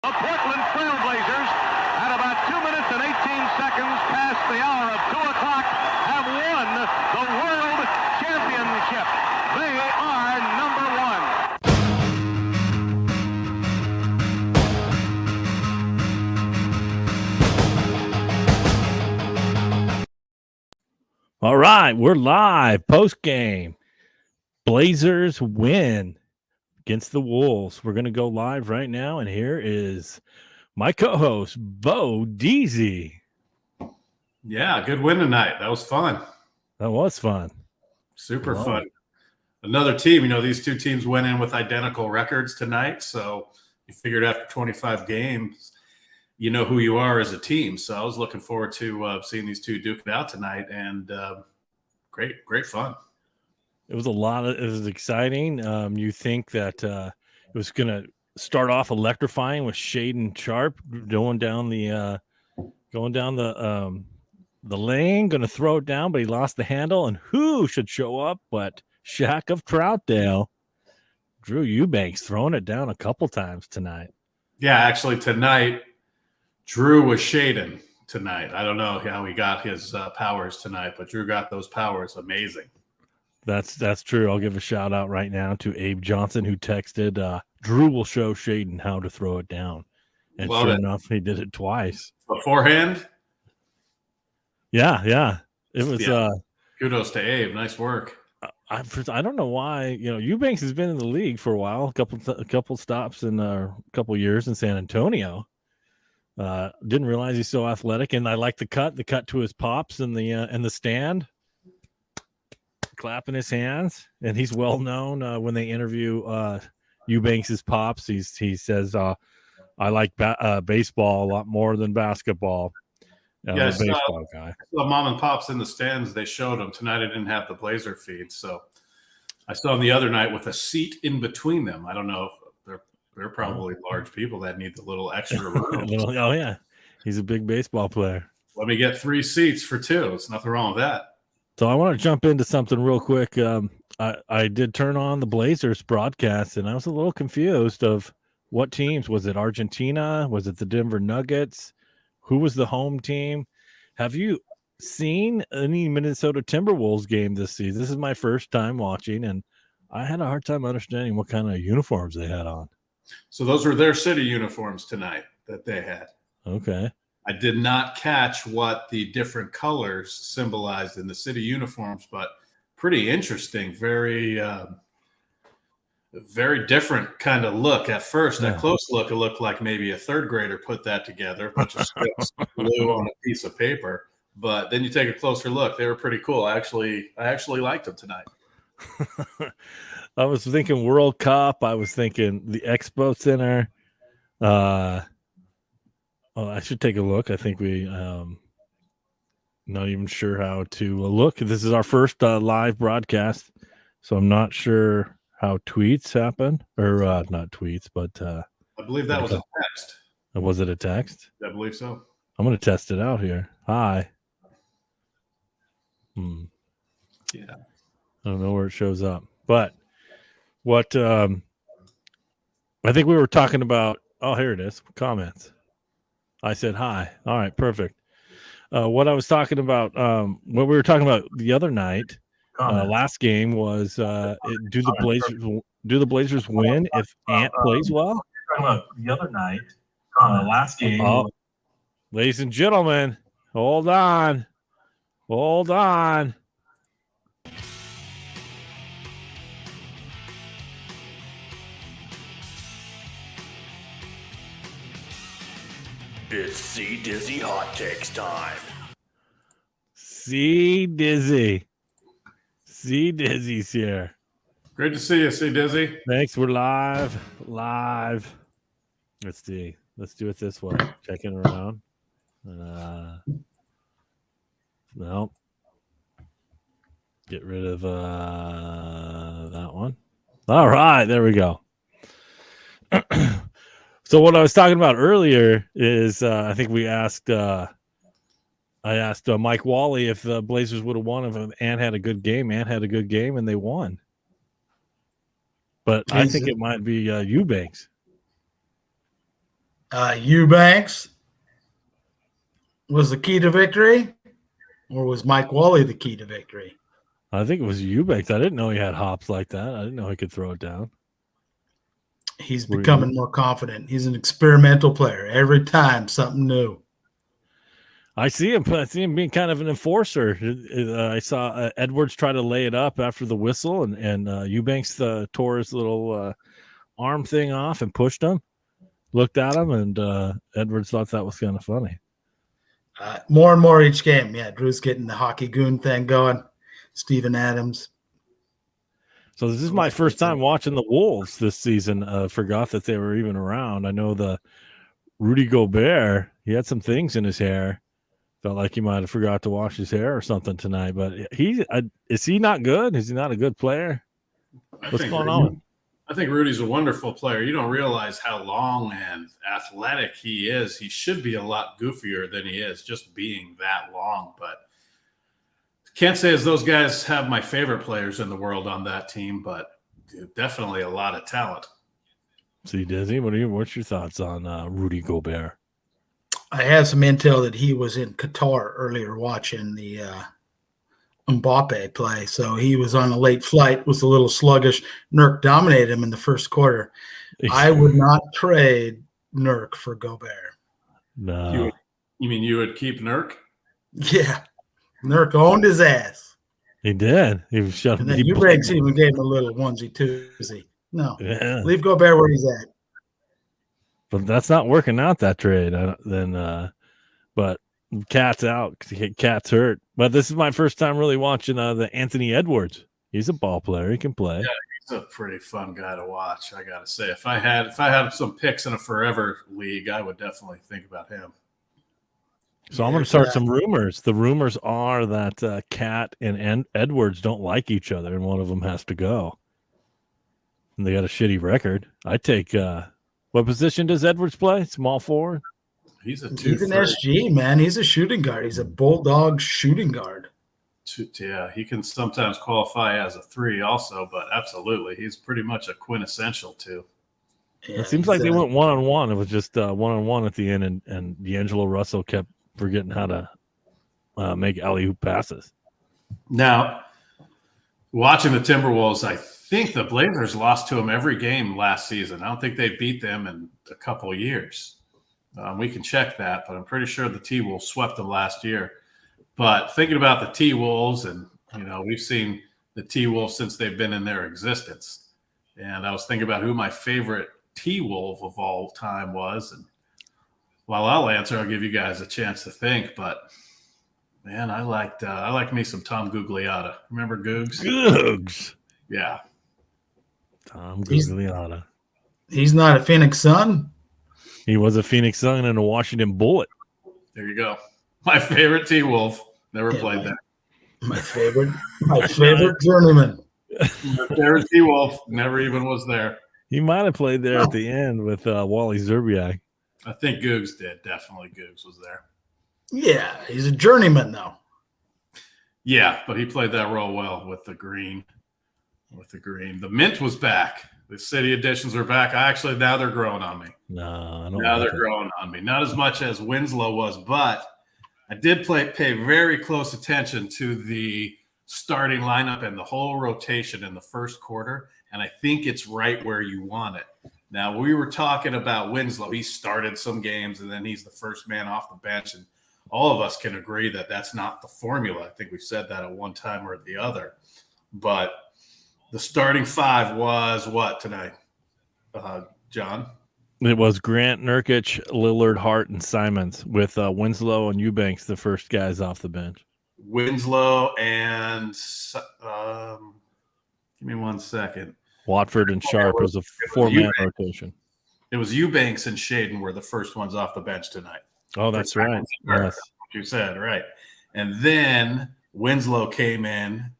The Portland Trailblazers, at about 2 minutes and 18 seconds past the hour of 2 o'clock, have won the World Championship. They are number one. All right, we're live. Postgame. Blazers win against the Wolves. We're going to go live right now, and here is my co-host, Bo Deezy. Yeah, good win tonight. That was fun. That was fun. Super fun. Another team, these two teams went in with identical records tonight, so you figured after 25 games, you know who you are as a team. So I was looking forward to seeing these two duke it out tonight, and great fun. It was exciting. You think that it was going to start off electrifying with Shaedon Sharpe going down the lane, going to throw it down, but he lost the handle. And who should show up but Shaq of Troutdale, Drew Eubanks, throwing it down a couple times tonight. Yeah, actually tonight, Drew was Shaedon tonight. I don't know how he got his powers tonight, but Drew got those powers. Amazing. That's true. I'll give a shout out right now to Abe Johnson, who texted, Drew will show Shaedon how to throw it down. And sure enough, he did it twice. Beforehand? Yeah. It was kudos to Abe. Nice work. I don't know why, Eubanks has been in the league for a while, a couple stops in a couple years in San Antonio. Didn't realize he's so athletic, and I like the cut to his pops in the stand, clapping his hands. And he's well known when they interview Eubanks's pops. He says, I like baseball a lot more than basketball. Yes, baseball guy. The mom and pops in the stands, they showed him tonight. I didn't have the Blazer feed, so I saw him the other night with a seat in between them. I don't know if they're probably large people that need the little extra room. Oh yeah, he's a big baseball player. Let me get 3 seats for 2. There's nothing wrong with that. So I want to jump into something real quick. I did turn on the Blazers broadcast, and I was a little confused of what teams. Was it Argentina? Was it the Denver Nuggets? Who was the home team? Have you seen any Minnesota Timberwolves game this season? This is my first time watching, and I had a hard time understanding what kind of uniforms they had on. So those were their city uniforms tonight that they had. Okay. I did not catch what the different colors symbolized in the city uniforms, but pretty interesting. Very different kind of look. At first, that close look, it looked like maybe a third grader put that together, a bunch of strips blue on a piece of paper. But then you take a closer look; they were pretty cool. I actually liked them tonight. I was thinking World Cup. I was thinking the Expo Center. I should take a look. I think we not even sure how to look. This is our first live broadcast, so I'm not sure how tweets happen, or not tweets, but I believe that was a text. Was it a text? I believe so. I'm going to test it out here. Hi. Yeah. I don't know where it shows up, but what I think we were talking about. Oh, here it is. Comments. I said hi. All right, perfect. What I was talking about, what we were talking about the other night. Last game was do the Blazers win if Ant plays well? The other night, last game. Ladies and gentlemen, hold on. It's C Dizzy Hot Takes time. C Dizzy's here. Great to see you, C Dizzy. Thanks. We're live. Let's see. Let's do it this way. Checking around. No. Get rid of that one. All right. There we go. So what I was talking about earlier is I think we asked I asked Mike Wally if the Blazers would have won if Ant had a good game. Ant had a good game, and they won. But I think it might be Eubanks. Eubanks was the key to victory, or was Mike Wally the key to victory? I think it was Eubanks. I didn't know he had hops like that. I didn't know he could throw it down. He's becoming more confident. He's an experimental player. Every time, something new. I see him being kind of an enforcer. I saw Edwards try to lay it up after the whistle, and Eubanks tore his little arm thing off and pushed him. Looked at him, and Edwards thought that was kind of funny. More and more each game. Yeah, Drew's getting the hockey goon thing going. Steven Adams. So this is my first time watching the Wolves this season. Forgot that they were even around. I know the Rudy Gobert, he had some things in his hair. Felt like he might have forgot to wash his hair or something tonight. But is he not good? Is he not a good player? What's going on? I think Rudy's a wonderful player. You don't realize how long and athletic he is. He should be a lot goofier than he is, just being that long. But can't say as those guys have my favorite players in the world on that team, but definitely a lot of talent. See, Dizzy, what's your thoughts on Rudy Gobert? I have some intel that he was in Qatar earlier watching the Mbappe play, so he was on a late flight, was a little sluggish. Nurk dominated him in the first quarter. I would not trade Nurk for Gobert. No. You mean you would keep Nurk? Yeah. Nurk owned his ass. He did. He was shut. And then Eubanks even gave him a little onesie-twosie. No. Yeah. Leave Gobert where he's at. But that's not working out, that trade. But Cat's out. Cat's hurt. But this is my first time really watching the Anthony Edwards. He's a ball player. He can play. Yeah, he's a pretty fun guy to watch, I gotta say. If I had some picks in a forever league, I would definitely think about him. So I'm going to start some rumors. The rumors are that Cat and Edwards don't like each other, and one of them has to go. And they got a shitty record. I take what position does Edwards play? Small forward? He's an SG, man. He's a shooting guard. He's a bulldog shooting guard. Yeah, he can sometimes qualify as a 3 also, but absolutely. He's pretty much a quintessential 2. Yeah, it seems like they went one-on-one. It was just one-on-one at the end, and D'Angelo Russell kept forgetting how to make alley-oop passes. Now, watching the Timberwolves, I think the Blazers lost to them every game last season. I don't think they beat them in a couple of years. We can check that, but I'm pretty sure the T-Wolves swept them last year. But thinking about the T-Wolves, and, we've seen the T-Wolves since they've been in their existence. And I was thinking about who my favorite T-Wolf of all time was, and while I'll answer, I'll give you guys a chance to think. But man, I liked me some Tom Gugliotta. Remember Googs? Googs. Yeah. Tom Gugliotta. He's not a Phoenix Sun. He was a Phoenix Sun and a Washington Bullet. There you go. My favorite T-Wolf. Never played that. My favorite journeyman. My favorite T-Wolf never even was there. He might have played there at the end with Wally Zerbiak. I think Googs did. Definitely Googs was there. Yeah, he's a journeyman, though. Yeah, but he played that role well with the green. The mint was back. The city editions are back. Now they're growing on me. No, I don't. Now they're growing on me. Not as much as Winslow was, but I did pay very close attention to the starting lineup and the whole rotation in the first quarter, and I think it's right where you want it. Now, we were talking about Winslow. He started some games, and then he's the first man off the bench. And all of us can agree that that's not the formula. I think we've said that at one time or the other. But the starting 5 was what tonight, John? It was Grant, Nurkic, Lillard, Hart, and Simons, with Winslow and Eubanks the first guys off the bench. Winslow and give me 1 second. Watford and Sharp was a 4-man rotation. It was Eubanks and Shaden were the first ones off the bench tonight. Oh, that's right. Yes. What you said, right. And then Winslow came in,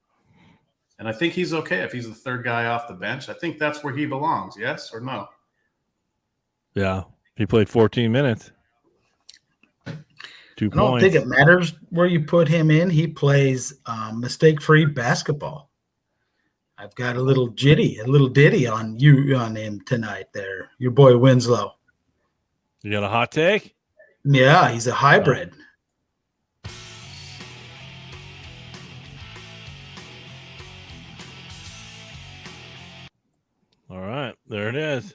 and I think he's okay if he's the third guy off the bench. I think that's where he belongs, yes or no? Yeah, he played 14 minutes. 2 points. I don't think it matters where you put him in. He plays mistake-free basketball. I've got a little ditty on him tonight there, your boy Winslow. You got a hot take? Yeah, he's a hybrid. All right, there it is.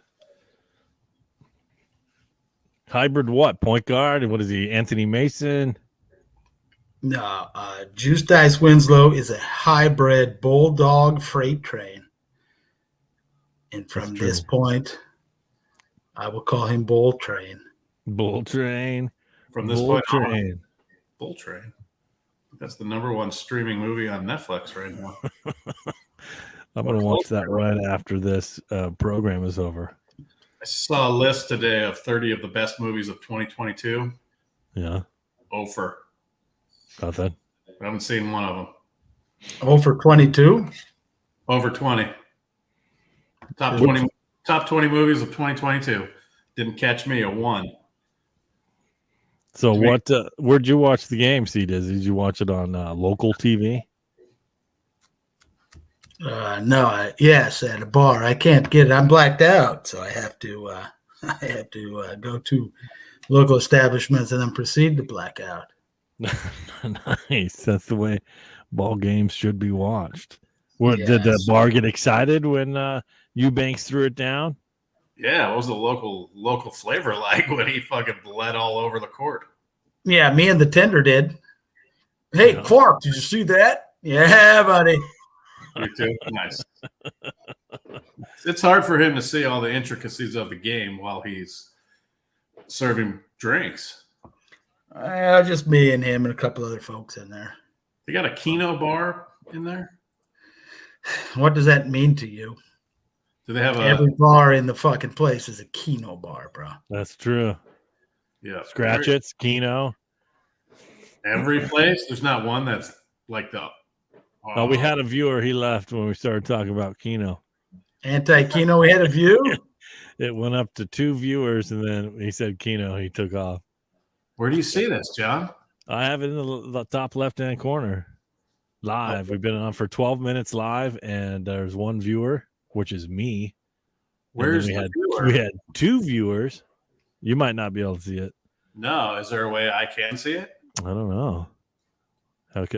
Hybrid what? Point guard? What is he? Anthony Mason? No, Juice Dice Winslow is a hybrid bulldog freight train. And from this point, I will call him Bull Train. Bull Train. From this Bull point on, Train. Bull Train. That's the #1 streaming movie on Netflix right now. I'm going to watch that right after this program is over. I saw a list today of 30 of the best movies of 2022. Yeah. Ofer. Nothing. I haven't seen one of them. Over 22? Over 20. Top 20 movies of 2022. Didn't catch me a 1. So what? Where'd you watch the game, C-Diz? Did you watch it on local TV? No, yes, at a bar. I can't get it. I'm blacked out, so I have to go to local establishments and then proceed to black out. Nice. That's the way ball games should be watched. What Yes. did the bar get excited when Eubanks threw it down? Yeah, what was the local flavor like when he fucking bled all over the court? Yeah, me and the tender did. Hey, Yeah. Clark, did you see that? Yeah, buddy. You too? Nice. It's hard for him to see all the intricacies of the game while he's serving drinks. Just me and him and a couple other folks in there. They got a Keno bar in there? What does that mean to you? Do they have Every bar in the fucking place is a Keno bar, bro. That's true. Yeah. Scratchets, Keno. Every place? There's not one that's like the Oh, we had a viewer. He left when we started talking about Keno. Anti-Keno, we had a view? It went up to 2 viewers, and then he said Keno. He took off. Where do you see this, John? I have it in the top left-hand corner. Live. We've been on for 12 minutes live, and there's 1 viewer, which is me. Where's we the had viewer? We had 2 viewers. You might not be able to see it. No. Is there a way I can see it? I don't know. Okay.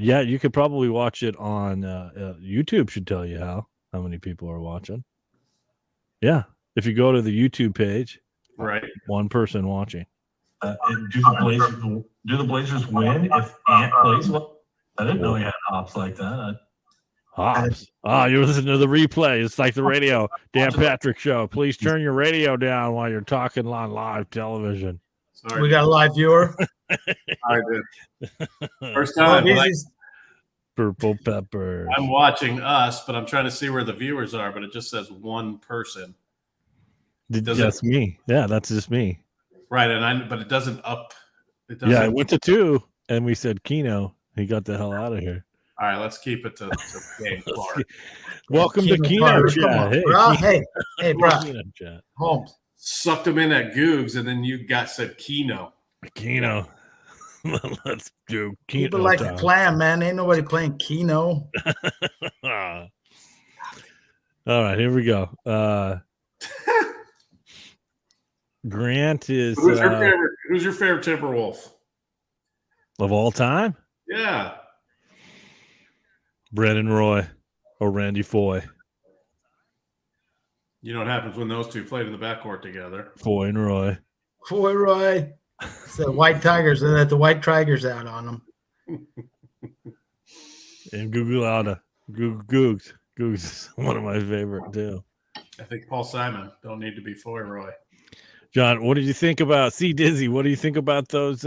Yeah, you could probably watch it on YouTube. Should tell you how many people are watching. Yeah, if you go to the YouTube page, Right. 1 person watching. Do the Blazers win if Ant plays well? I didn't know he had hops like that. Hops. You're listening to the replay. It's like the radio. Dan Patrick Show. Please turn your radio down while you're talking on live television. Sorry. We got a live viewer. I did. First time. Purple Peppers. I'm watching us, but I'm trying to see where the viewers are, but it just says 1 person. That's me. Yeah, that's just me. Right, but it doesn't up. It doesn't. Yeah, I went to 2, and we said Keno. He got the hell out of here. All right, let's keep it to game. Welcome to Keno Chat. Hey, bro. Keno Chat. Holmes. Sucked him in at Googs, and then you said Keno. Keno. Let's do Keno. People like to clam, man. Ain't nobody playing Keno. All right, here we go. Grant is Who's your favorite Timberwolf of all time? Yeah. Brennan Roy or Randy Foy. You know what happens when those two played in the backcourt together? Foy and Roy. Foy Roy. It's the White Tigers. They let the White Tigers out on them. And Google Googs. Googs is one of my favorite too. I think Paul Simon don't need to be Foy Roy. John, what did you think about C-Dizzy? What do you think about those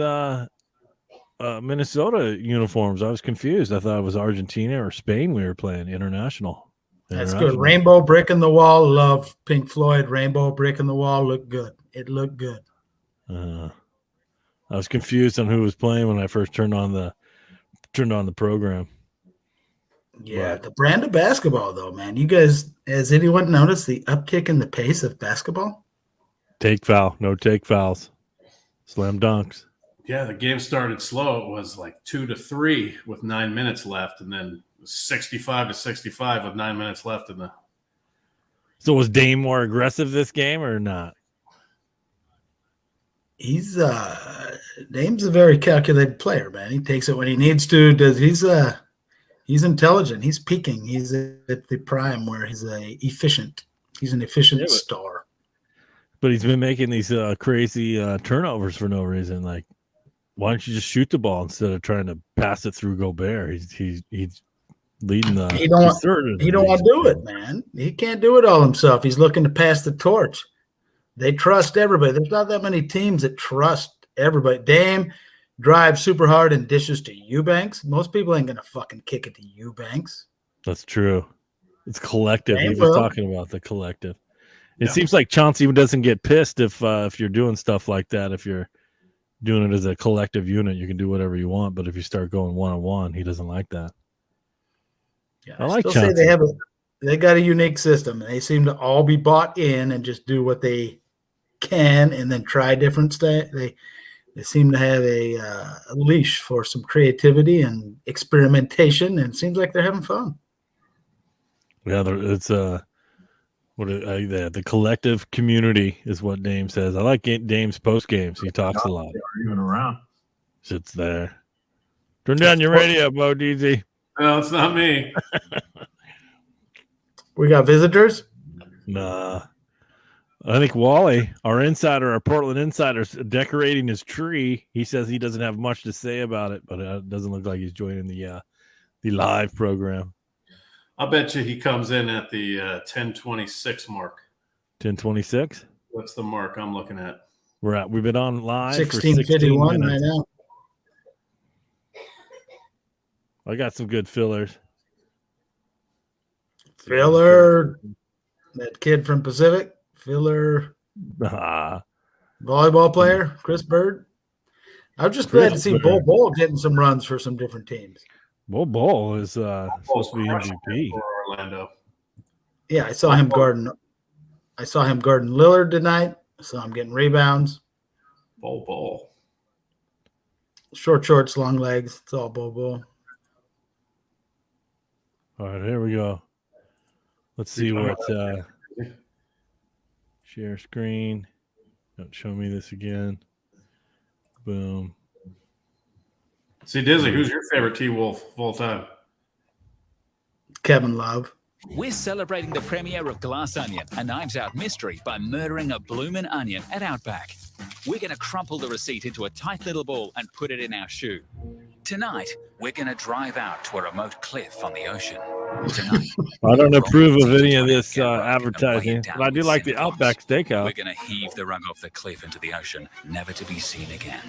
Minnesota uniforms? I was confused. I thought it was Argentina or Spain we were playing international. That's good. Rainbow brick in the wall. Love Pink Floyd. Rainbow brick in the wall. Looked good. It looked good. I was confused on who was playing when I first turned on the program. Yeah, the brand of basketball, though, man. You guys, has anyone noticed the uptick in the pace of basketball? Take foul, no take fouls, slam dunks. Yeah, the game started slow. It was like 2-3 with 9 minutes left, and then 65-65 with 9 minutes left in the. So was Dame more aggressive this game or not? He's Dame's a very calculated player, man. He takes it when he needs to. He's intelligent. He's peaking. He's at the prime where he's efficient. He's an efficient star. But he's been making these crazy turnovers for no reason. Like, why don't you just shoot the ball instead of trying to pass it through Gobert? He's leading the. He don't want to do it, man. He can't do it all himself. He's looking to pass the torch. They trust everybody. There's not that many teams that trust everybody. Dame drives super hard and dishes to Eubanks. Most people ain't gonna fucking kick it to Eubanks. That's true. It's collective. Dame He was talking about the collective. It seems like Chauncey doesn't get pissed if you're doing stuff like that. If you're doing it as a collective unit, you can do whatever you want. But if you start going one-on-one, he doesn't like that. Yeah, I like Chauncey. Say they got a unique system. They seem to all be bought in and just do what they can and then try different stuff. They seem to have a leash for some creativity and experimentation, and it seems like they're having fun. Yeah, it's the collective community is what Dame says. I like Dame's post games. He talks a lot. Even around. Sits there. Turn down your radio, Bo Deezy. No, it's not me. We got visitors? Nah. I think Wally, our Portland insider, is decorating his tree. He says he doesn't have much to say about it, but it doesn't look like he's joining the live program. I bet you he comes in at the 10:26 mark. 10:26? What's the mark I'm looking at? We've been on live 16:51 right now. I got some good fillers. Filler, that kid from Pacific. Filler, volleyball player, Chris Bird. I'm just glad to see Bo getting some runs for some different teams. Bo is supposed to be MVP for Orlando. Yeah, I saw him guarding Lillard tonight. I saw him getting rebounds. Bo. Short shorts, long legs. It's all Bo. All right, here we go. Let's see what share screen. Don't show me this again. Boom. See, Dizzy, who's your favorite T-Wolf of all time? Kevin Love. We're celebrating the premiere of Glass Onion, a Knives Out mystery by murdering a bloomin' onion at Outback. We're going to crumple the receipt into a tight little ball and put it in our shoe. Tonight, we're going to drive out to a remote cliff on the ocean. Tonight, I don't approve of any of this advertising, but I do like the Outback Steakhouse. We're going to heave the rug off the cliff into the ocean, never to be seen again.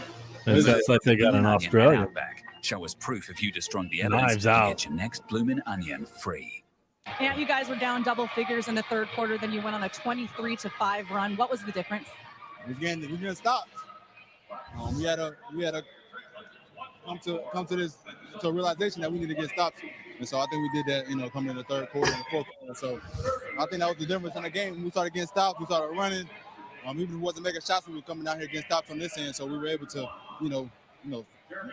It sounds like they got an Australia. Outback. Show us proof if you destroyed the evidence. Knives Out. Get your next bloomin' onion free. Yeah, you guys were down double figures in the third quarter. Then you went on a 23-5 run. What was the difference? We getting stopped. We had to come to a realization that we need to get stops. And so I think we did that, coming in the third quarter and the fourth quarter. So I think that was the difference in the game. When we started getting stops, we started running. Even if we wasn't making shots, we were coming out here getting stops on this end. So we were able to,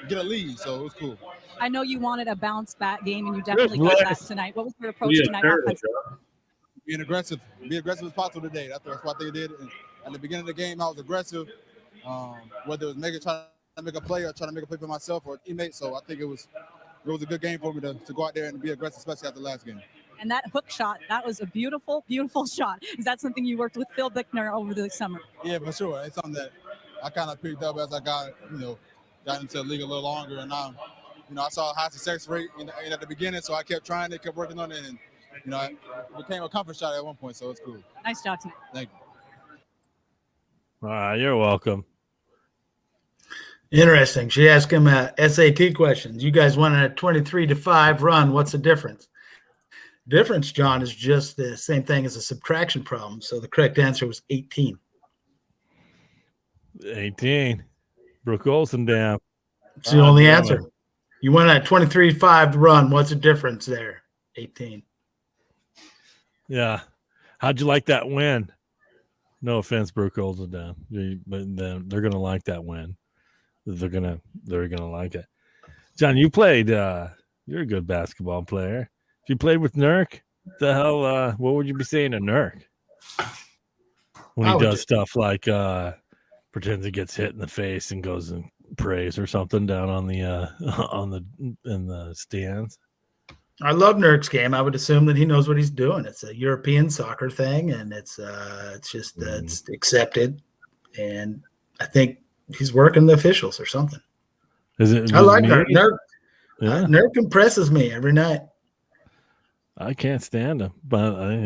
get a lead. So it was cool. I know you wanted a bounce back game, and you definitely got that tonight. What was your approach tonight? Being aggressive. Be aggressive as possible today. That's what they did. And at the beginning of the game, I was aggressive. Whether it was trying to make a play or trying to make a play for myself or a teammate. So I think it was a good game for me to go out there and be aggressive, especially after the last game. And that hook shot, that was a beautiful, beautiful shot. Is that something you worked with Phil Bickner over the summer? Yeah, for sure. It's something that I kind of picked up as I got into the league a little longer. And now, I saw a high success rate at the beginning, so I kept trying it, kept working on it, and, it became a comfort shot at one point, so it's cool. Nice job tonight. Thank you. You're welcome. Interesting. She asked him SAT questions. You guys went on a 23-5 run. What's the difference? Difference, John, is just the same thing as a subtraction problem. So the correct answer was 18. 18. Brooke Olsen down. It's the only answer. You went on a 23-5 run. What's the difference there? 18. Yeah. How'd you like that win? No offense, Brooke Olsen down. But they're gonna like that win. They're gonna like it. John, you played you're a good basketball player. If you played with Nurk, the hell what would you be saying to Nurk when he does stuff like pretends he gets hit in the face and goes and prays or something down on the in the stands. I love Nurk's game. I would assume that he knows what he's doing. It's a European soccer thing, and it's just it's accepted. And I think he's working the officials or something. Is it? I like Nurk. Yeah. Nurk impresses me every night. I can't stand him, but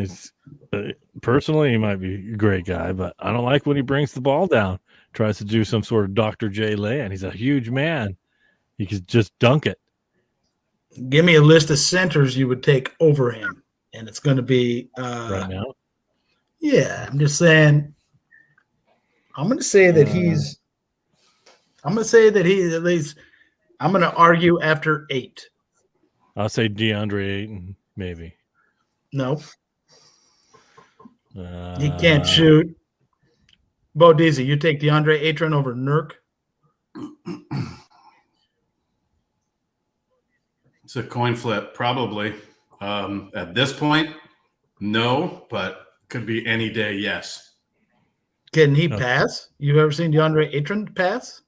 personally, he might be a great guy. But I don't like when he brings the ball down, tries to do some sort of Dr. J land. He's a huge man. He could just dunk it. Give me a list of centers you would take over him, and it's going to be right now. Yeah, I'm just saying. I'm going to say that he's. I'm going to say that he at least. I'm going to argue after 8. I'll say DeAndre Ayton, maybe. No. He can't shoot. Bo Deezy, you take DeAndre Ayton over Nurk? It's a coin flip, probably. At this point, no, but could be any day, yes. Can he pass? You've ever seen DeAndre Ayton pass?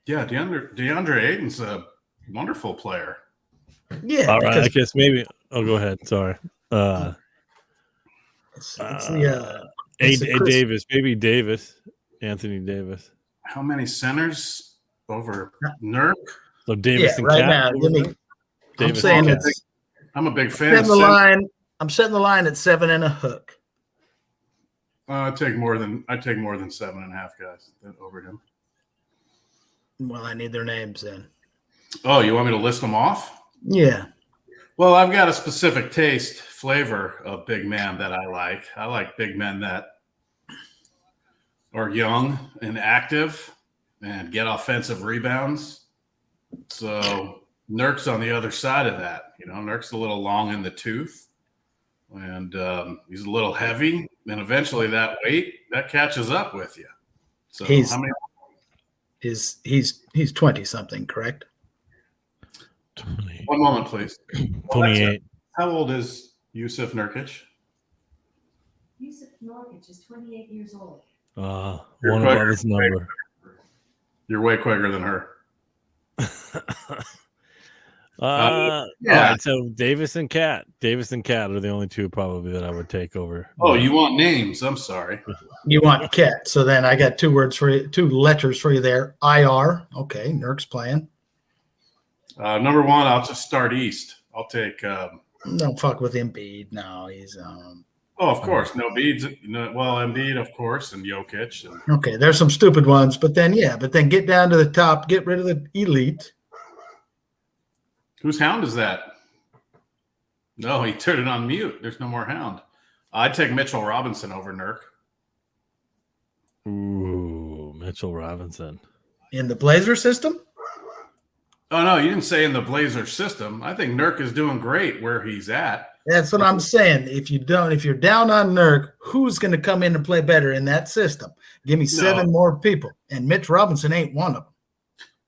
Yeah, DeAndre Ayton's a wonderful player. Yeah. All right, I guess maybe. Oh, go ahead. Sorry. Davis, maybe Davis, Anthony Davis. How many centers over Nurk? So Davis and right Cat. now. I'm saying I'm a big fan. I'm setting the line at 7 and a hook. I take more than 7.5 guys over him. Well, I need their names then. Oh, you want me to list them off? Yeah. Well, I've got a specific flavor of big man that I like. I like big men that are young and active and get offensive rebounds. So Nurk's on the other side of that. Nurk's a little long in the tooth, and he's a little heavy. And eventually that weight, that catches up with you. So he's 20-something, correct? 20. One moment, please. 28. How old is Yusuf Nurkic? Yusuf Nurkic is 28 years old. One above his number. You're way quicker than her. All right, so Davis and Cat are the only two probably that I would take over. Oh, you want names? I'm sorry. You want Cat. So then I got 2 words for you, 2 letters for you there. IR. Okay, Nurk's playing. Number 1, I'll just start east. I'll take. Don't fuck with Embiid. No, he's. Oh, of course, no Embiid. Embiid, of course, and Jokic. Okay, there's some stupid ones, but then get down to the top, get rid of the elite. Whose hound is that? No, he turned it on mute. There's no more hound. I'd take Mitchell Robinson over Nurk. Ooh, Mitchell Robinson. In the Blazer system? Oh, no, you didn't say in the Blazer system. I think Nurk is doing great where he's at. That's what I'm saying. If you're down on Nurk, who's going to come in and play better in that system? Give me 7 more people, and Mitch Robinson ain't one of them.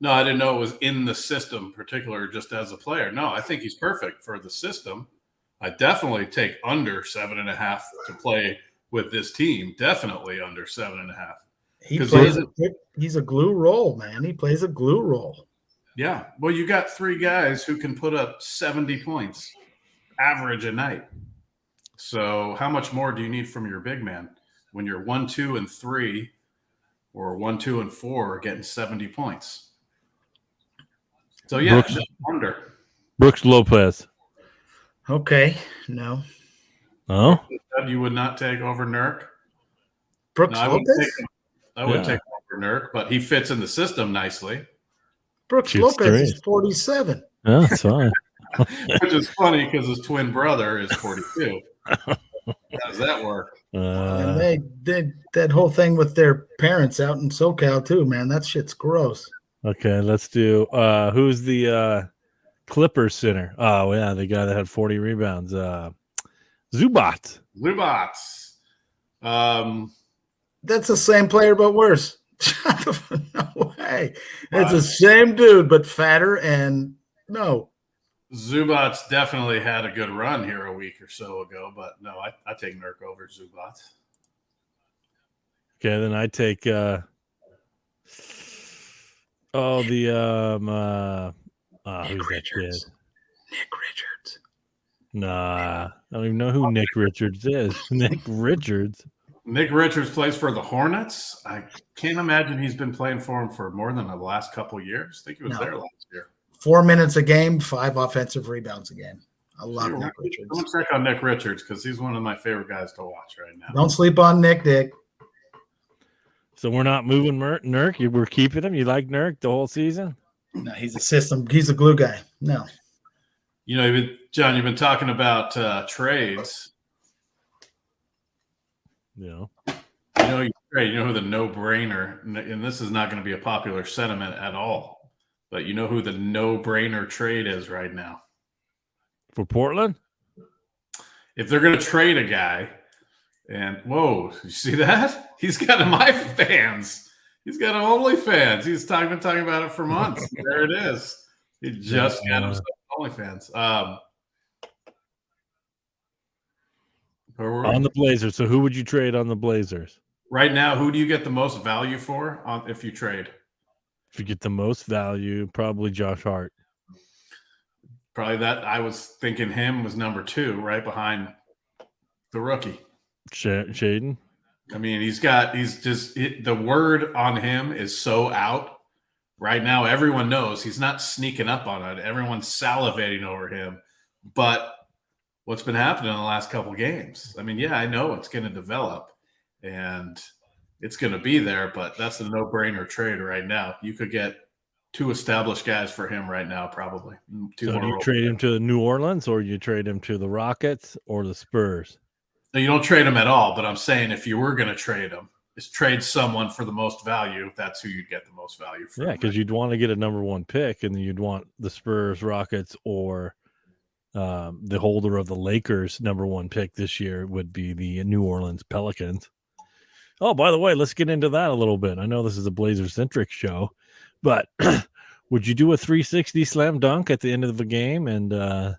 No, I didn't know it was in the system, particular just as a player. No, I think he's perfect for the system. I definitely take under 7.5 to play with this team. Definitely under 7.5. He's a glue role, man. He plays a glue role. Yeah. Well, you got 3 guys who can put up 70 points average a night. So how much more do you need from your big man when you're 1, 2, and 3 or 1, 2, and 4 are getting 70 points? So, yeah, under. Brooks Lopez. Okay, no. Oh? You would not take over Nurk? Brooks Lopez? I would take over Nurk, but he fits in the system nicely. Brooks Lopez is 47. Yeah, that's fine. Which is funny because his twin brother is 42. How does that work? And they did that whole thing with their parents out in SoCal, too, man. That shit's gross. Okay, let's do who's the Clippers center? Oh, yeah, the guy that had 40 rebounds. Zubac. That's the same player, but worse. No way. It's the same dude, but fatter and no. Zubac definitely had a good run here a week or so ago, but no, I take Nurk over Zubac. Okay, then I take Oh, the Nick who's that kid? Richards. Nick Richards. Nah, I don't even know who Nick Richards is. Nick Richards. Nick Richards plays for the Hornets. I can't imagine he's been playing for him for more than the last couple of years. I think he was there last year. 4 minutes a game, 5 offensive rebounds a game. I love Nick I'm Richards. going to check on Nick Richards because he's one of my favorite guys to watch right now. Don't sleep on Nick, Dick. So we're not moving Nurk. We're keeping him. You like Nurk the whole season? No, he's a system. He's a glue guy. No. You know, John, you've been talking about trades. Yeah. You know who the no-brainer, and this is not going to be a popular sentiment at all, but you know who the no-brainer trade is right now? For Portland? If they're going to trade a guy, and whoa, you see that? He's got my fans. He's got OnlyFans. He's been talking about it for months. There it is. He just got himself OnlyFans. On the Blazers. So who would you trade on the Blazers? Right now, who do you get the most value for if you trade? If you get the most value, probably Josh Hart. Probably that. I was thinking him was number 2, right behind the rookie. Shaden? I mean, the word on him is so out right now. Everyone knows he's not sneaking up on it. Everyone's salivating over him. But what's been happening in the last couple games? I mean, yeah, I know it's going to develop and it's going to be there, but that's a no-brainer trade right now. You could get 2 established guys for him right now, probably. So do you trade him to New Orleans or you trade him to the Rockets or the Spurs? No, you don't trade him at all, but I'm saying if you were going to trade him, is trade someone for the most value. That's who you'd get the most value from. Yeah, because you'd want to get a number 1 pick, and then you'd want the Spurs, Rockets, or the holder of the Lakers' number 1 pick this year would be the New Orleans Pelicans. Oh, by the way, let's get into that a little bit. I know this is a Blazer-centric show, but would you do a 360 slam dunk at the end of the game and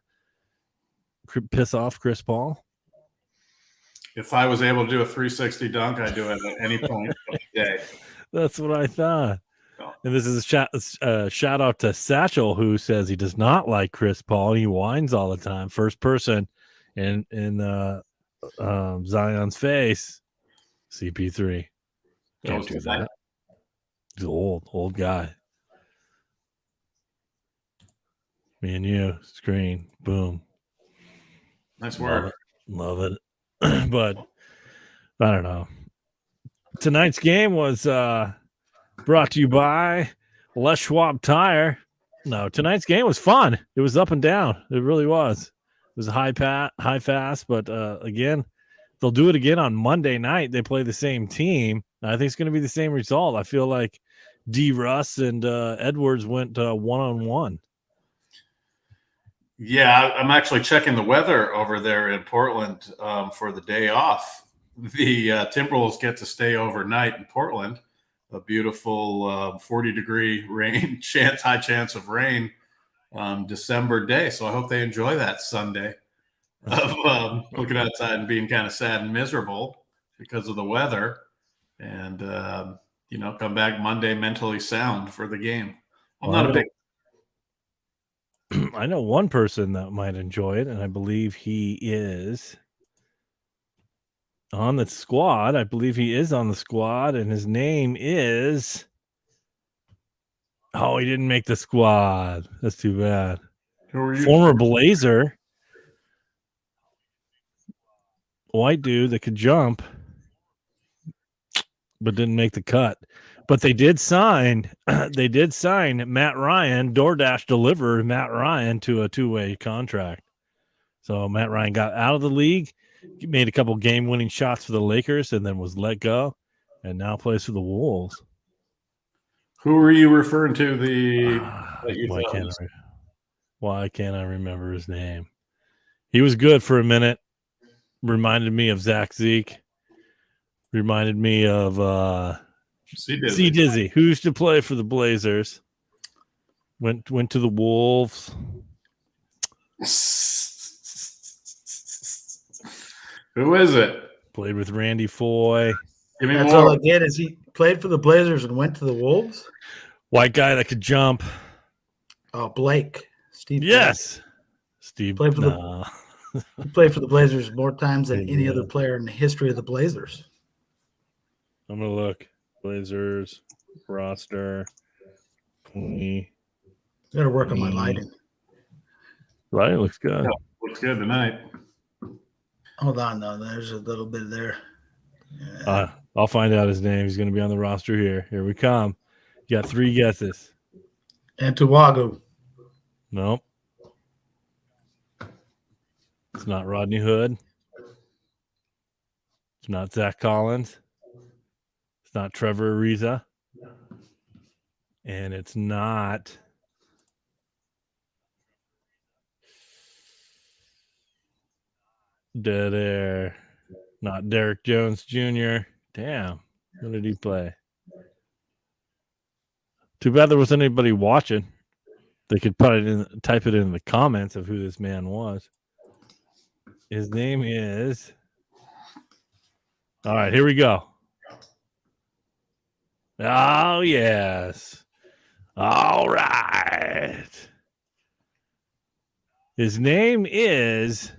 piss off Chris Paul? If I was able to do a 360 dunk, I'd do it at any point of the day. That's what I thought. Oh. And this is a shout out to Satchel, who says he does not like Chris Paul. He whines all the time. First person in Zion's face, CP3. Can't do that. He's an old guy. Me and you, screen, boom. Nice work. Love it. But I don't know. Tonight's game was brought to you by Les Schwab Tire. No, tonight's game was fun. It was up and down. It really was. It was a high fast, but again, they'll do it again on Monday night. They play the same team. I think it's going to be the same result. I feel like D. Russ and Edwards went 1-on-1. Yeah, I'm actually checking the weather over there in Portland for the day off. The Timberwolves get to stay overnight in Portland. A beautiful 40-degree rain, high chance of rain December day. So I hope they enjoy that Sunday of looking outside and being kind of sad and miserable because of the weather. And, come back Monday mentally sound for the game. I know one person that might enjoy it, and I believe he is on the squad. And his name is... Oh, he didn't make the squad. That's too bad. Former Blazer. White dude that could jump, but didn't make the cut. But they did sign Matt Ryan. DoorDash delivered Matt Ryan to a 2-way contract. So Matt Ryan got out of the league, made a couple game-winning shots for the Lakers, and then was let go, and now plays for the Wolves. Who are you referring to? Why can't I remember his name? He was good for a minute. Reminded me of Zach Zeke. Reminded me of C. Dizzy, who used to play for the Blazers. Went to the Wolves. Who is it? Played with Randy Foy. That's all I get is played for the Blazers and went to the Wolves. White guy that could jump. Oh, Blake. Steve. Yes. Blake. Steve. Played for he played for the Blazers more times than any other player in the history of the Blazers. I'm going to look. Blazers roster. Got to work on my lighting. Lighting looks good. Yeah, looks good tonight. Hold on, though. There's a little bit there. Yeah. I'll find out his name. He's going to be on the roster here. Here we come. You got 3 guesses. Antuagu. Nope. It's not Rodney Hood. It's not Zach Collins. It's not Trevor Ariza. And it's not dead air. Not Derek Jones Jr. Damn. What did he play? Too bad there wasn't anybody watching. They could type it in the comments of who this man was. His name is. All right, here we go. Oh, yes. All right. His name is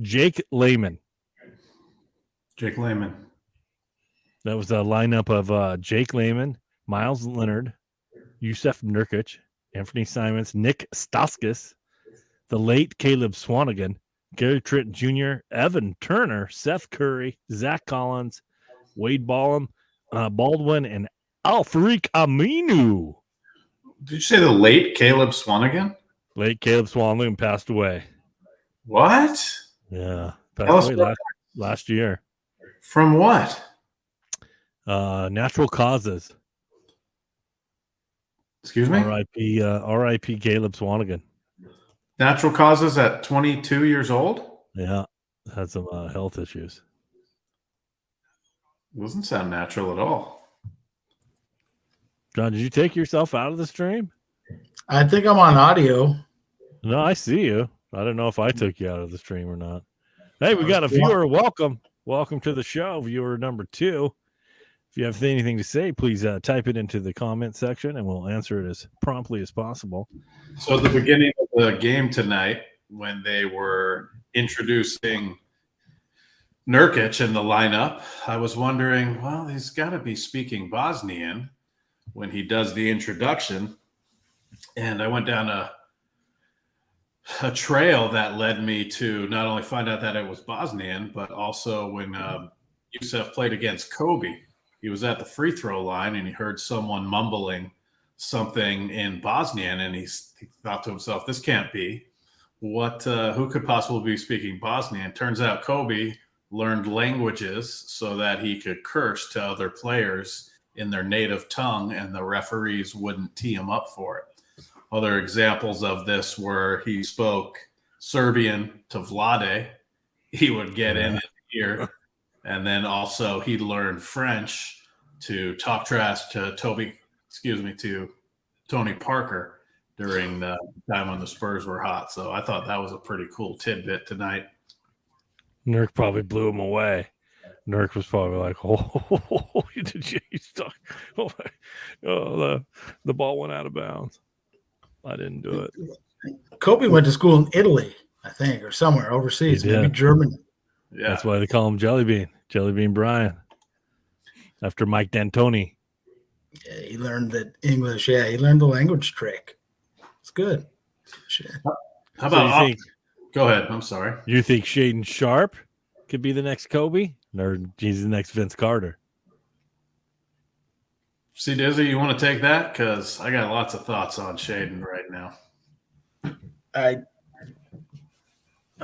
Jake Layman. Jake Layman. That was a lineup of Jake Layman, Miles Leonard, Yusef Nurkic, Anthony Simons, Nick Stauskas, the late Caleb Swanigan, Gary Trent Jr., Evan Turner, Seth Curry, Zach Collins, Wade Baldwin, and Al-Farouq Aminu. Did you say the late Caleb Swanigan? Late Caleb Swanigan passed away. What? Yeah, passed away last year. From what? Natural causes. Excuse me? R.I.P. Caleb Swanigan. Natural causes at 22 years old? Yeah, had some health issues. Doesn't sound natural at all. John, did you take yourself out of the stream? I think I'm on audio. No, I see you. I don't know if I took you out of the stream or not. Hey, we got a viewer. Welcome. Welcome to the show, viewer number 2. If you have anything to say, please type it into the comment section, and we'll answer it as promptly as possible. So at the beginning of the game tonight, when they were introducing Nurkic in the lineup, I was wondering, well, he's got to be speaking Bosnian when he does the introduction. And I went down a trail that led me to not only find out that it was Bosnian, but also when Yusef played against Kobe, he was at the free throw line and he heard someone mumbling something in Bosnian, and he thought to himself, this can't be. Who could possibly be speaking Bosnian? Turns out Kobe learned languages so that he could curse to other players in their native tongue, and the referees wouldn't tee him up for it. Other examples of this were he spoke Serbian to Vlade. He would get in his ear. And then also he learned French to talk trash to Tony Parker during the time when the Spurs were hot. So I thought that was a pretty cool tidbit tonight. Nurk probably blew him away. Nurk was probably like, "Oh, did you stuck? Oh, the ball went out of bounds. I didn't do it." Kobe went to school in Italy, I think, or somewhere overseas, maybe Germany. Yeah, that's why they call him Jellybean Brian, after Mike D'Antoni. Yeah, he learned that English. Yeah, he learned the language trick. It's good. Shit. How about? Go ahead. I'm sorry. You think Shaden Sharp could be the next Kobe, or he's the next Vince Carter? See, Dizzy, you want to take that? Because I got lots of thoughts on Shaden right now. I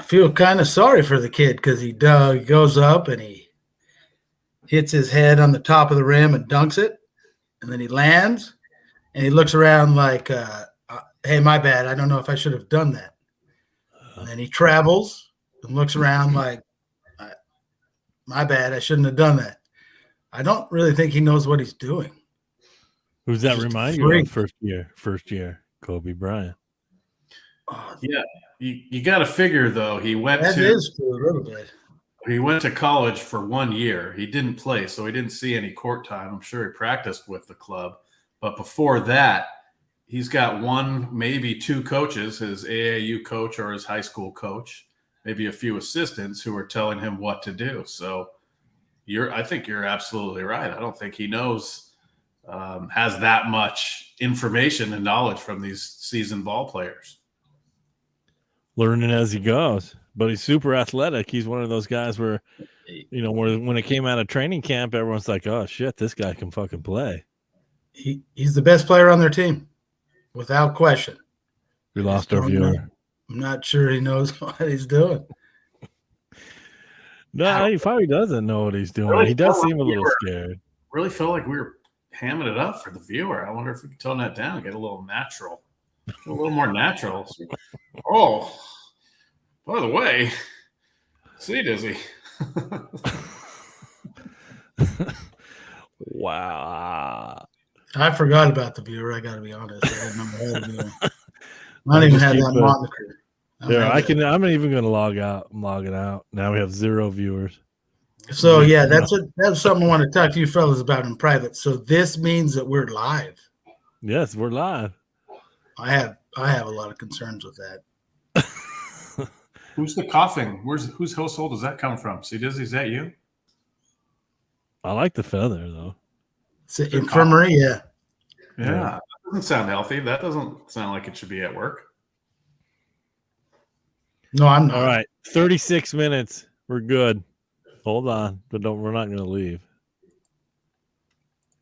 feel kind of sorry for the kid because he goes up and he hits his head on the top of the rim and dunks it, and then he lands and he looks around like, hey, my bad. I don't know if I should have done that. And then he travels and looks around like, my bad. I shouldn't have done that. I don't really think he knows what he's doing. Who's that remind you of first year, Kobe Bryant? Yeah, you got to figure though. He went that to is true, a little bit. He went to college for 1 year. He didn't play, so he didn't see any court time. I'm sure he practiced with the club. But before that, he's got one, maybe two coaches, his AAU coach or his high school coach, maybe a few assistants who are telling him what to do. So I think you're absolutely right. I don't think he knows, has that much information and knowledge from these seasoned ball players. Learning as he goes, but he's super athletic. He's one of those guys where, when it came out of training camp, everyone's like, oh shit, this guy can fucking play. He's the best player on their team, without question. We lost our viewer. I'm not sure he knows what he's doing. No, he probably doesn't know what he's doing. He does seem a little scared. Really felt like we were hamming it up for the viewer. I wonder if we could tone that down and get a little natural. A little more natural. Oh, by the way, see, Dizzy. Wow. I forgot about the viewer. I got to be honest. I didn't know I had a viewer. I don't even have that moniker. Yeah, I'm even going to log out. I'm logging out. Now we have 0 viewers. So yeah, that's something I want to talk to you fellas about in private. So this means that we're live. Yes, we're live. I have a lot of concerns with that. Who's the coughing? Whose household does that come from? See, Dizzy, is that you? I like the feather though. It's an infirmary, yeah. Yeah, that doesn't sound healthy. That doesn't sound like it should be at work. No, I'm not. All right, 36 minutes. We're good. Hold on, but we're not going to leave.